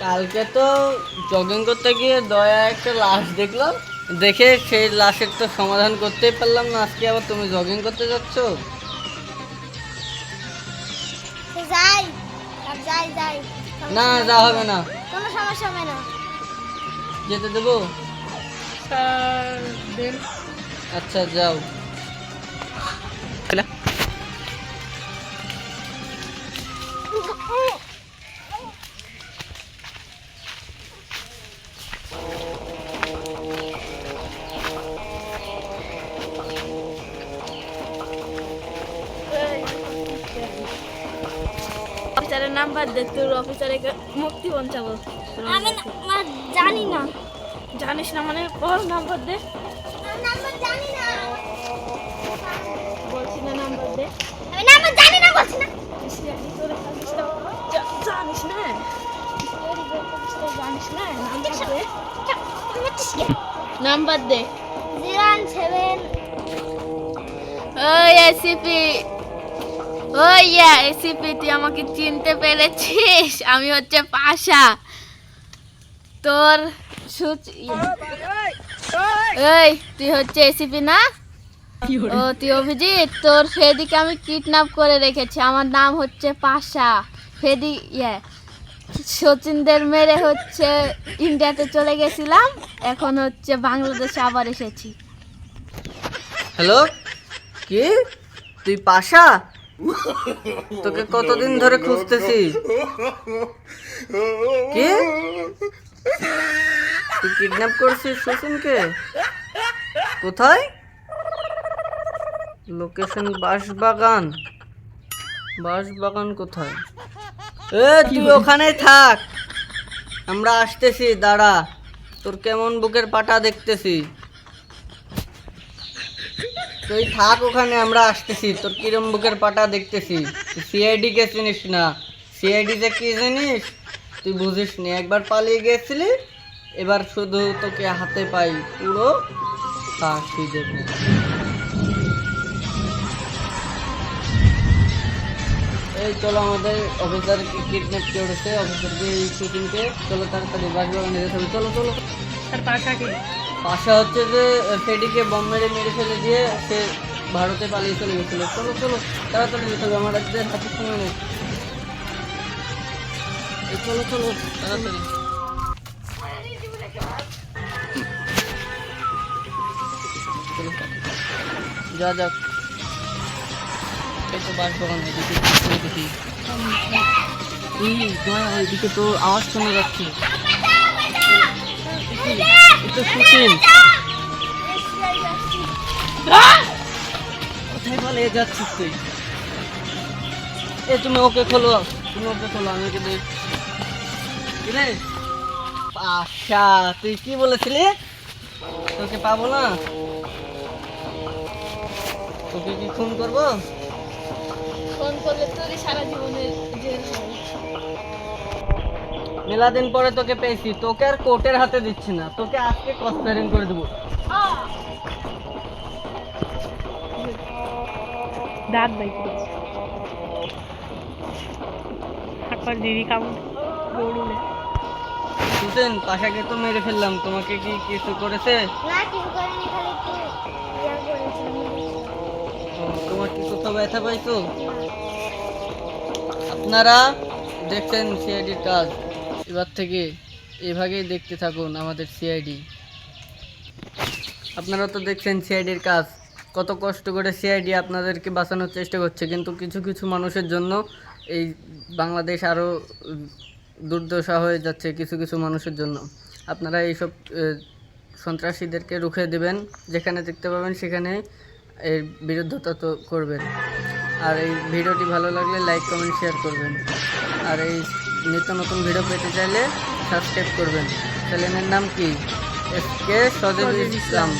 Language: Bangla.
কালকে তো জগিং করতে গিয়ে দয়া একটা লাশ দেখলাম, দেখে সেই লাশের তো সমাধান করতেই পারলাম না। আজকে আবার তুমি জগিং করতে যাচ্ছ? যাই আর যাই যাই না, যা হবে না। কোনো সমস্যা হবে না। যেতে দেবো? আচ্ছা, যাও। অফিসারের নাম্বার দে, তোর অফিসারে মুক্তি পৌঁছাবো। আমি জানি না। জানিস না মানে বল, নাম্বার দে। আমি নাম্বার জানি না। বলছি না নাম্বার দে। আমি নাম্বার জানি না বলছি না। জানিস না, জানিস না, নাম্বার দে। নাম্বার দে। 017 ওই এসিপি, ওই এসিপি, তুই আমাকে চিনতে পেরেছিস? আমি হচ্ছে পাশা, তোর এই তুই হচ্ছে এসিপি না? ও তুই অভিজিৎ, তোর ফেদিকে আমি কিডন্যাপ করে রেখেছি। আমার নাম হচ্ছে পাশা। ফেদি সচিনদের মেরে হচ্ছে ইন্ডিয়াতে চলে গেছিলাম, এখন হচ্ছে বাংলাদেশে আবার এসেছি। হ্যালো, কি তুই পাশা? তোকে কতদিন ধরে খুঁজতেছি। কি তুই কিডন্যাপ করছিস সচিনকে? কোথায়? লোকেশন বাঁশবাগান। বাঁশবাগান কোথায়? তুই ওখানেই থাক, আমরা আসতেছি, দাঁড়া। তোর কেমন বুকের পাটা দেখতেছি। তুই থাক ওখানে, আমরা আসতেছি। তোর কিরম বুকের পাটা দেখতেছি। সিআইডি কে চিনিস না? সিআইডি যে কি জানিস? তুই বুঝিস নি। একবার পালিয়ে গেছিলি, এবার শুধু তোকে হাতে পাই, পুরো ফাঁসি দেব। এই চলো, আমাদের অফিসারকে কিডন্যাপ করেছে, অফিসারকে শুটিংকে। চলো তাড়াতাড়ি বাসবাগানে যেতে হবে। চলো চলো। পাশা হচ্ছে যে ফেডিকে বম মেরে ফেলে দিয়ে সে ভারতে পালিয়ে চলে গেছিল। চলো চলো তাড়াতাড়ি যেতে হবে, আমার একদের হাতে সময় নেই। চলো চলো তাড়াতাড়ি। যা যাক, এই তো বাসবাগান, এদিকে দেখি। ওইদিকে তো আওয়াজ শোনা যাচ্ছে। তো সুশীল কোথায় পালিয়ে যাচ্ছিস তুই? তুমি ওকে খোলো, আমি ওকে দেখছি। পাশা, তুই কি বলেছিলি? তোকে পাবো না? তোকে কি খুন করবো? ফোন করলে তোরই সারা জীবনের জেল হয়। মেলা দিন পরে তোকে পেয়েছি, তোকে আর কোর্টের হাতে দিচ্ছি না, তোকে আজকে কসপ্যারিং করে দেবো। দাঁত বাইতে হাঁটবার দেরি কামড় দৌড়ুলে। সুসেন, পাশাকে তো মেরে ফেললাম, তোমাকে কি কিছু করেছে? না, কিছু করেনি, খালি একটু ইয়া করেছিলাম। তোমার কি কোথাও ব্যথা পাইছো? আপনারা দেখছেন সিআইডির কাজ, এবার থেকে এভাবেই দেখতে থাকুন আমাদের সিআইডি। আপনারা তো দেখছেন সিআইডির কাজ, কত কষ্ট করে সিআইডি আপনাদেরকে বাঁচানোর চেষ্টা করছে, কিন্তু কিছু কিছু মানুষের জন্য এই বাংলাদেশ আরও দুর্দশা হয়ে যাচ্ছে। কিছু কিছু মানুষের জন্য আপনারা এইসব সন্ত্রাসীদেরকে রুখে দেবেন, যেখানে দেখতে পাবেন সেখানে এর বিরুদ্ধতা তো করবেন। আর এই ভিডিওটি ভালো লাগলে লাইক কমেন্ট শেয়ার করবেন। আর এই নিত্য নতুন ভিডিও পেতে চাইলে সাবস্ক্রাইব করবেন। চ্যানেলের নাম কি? এসকে সজীব ইসলাম।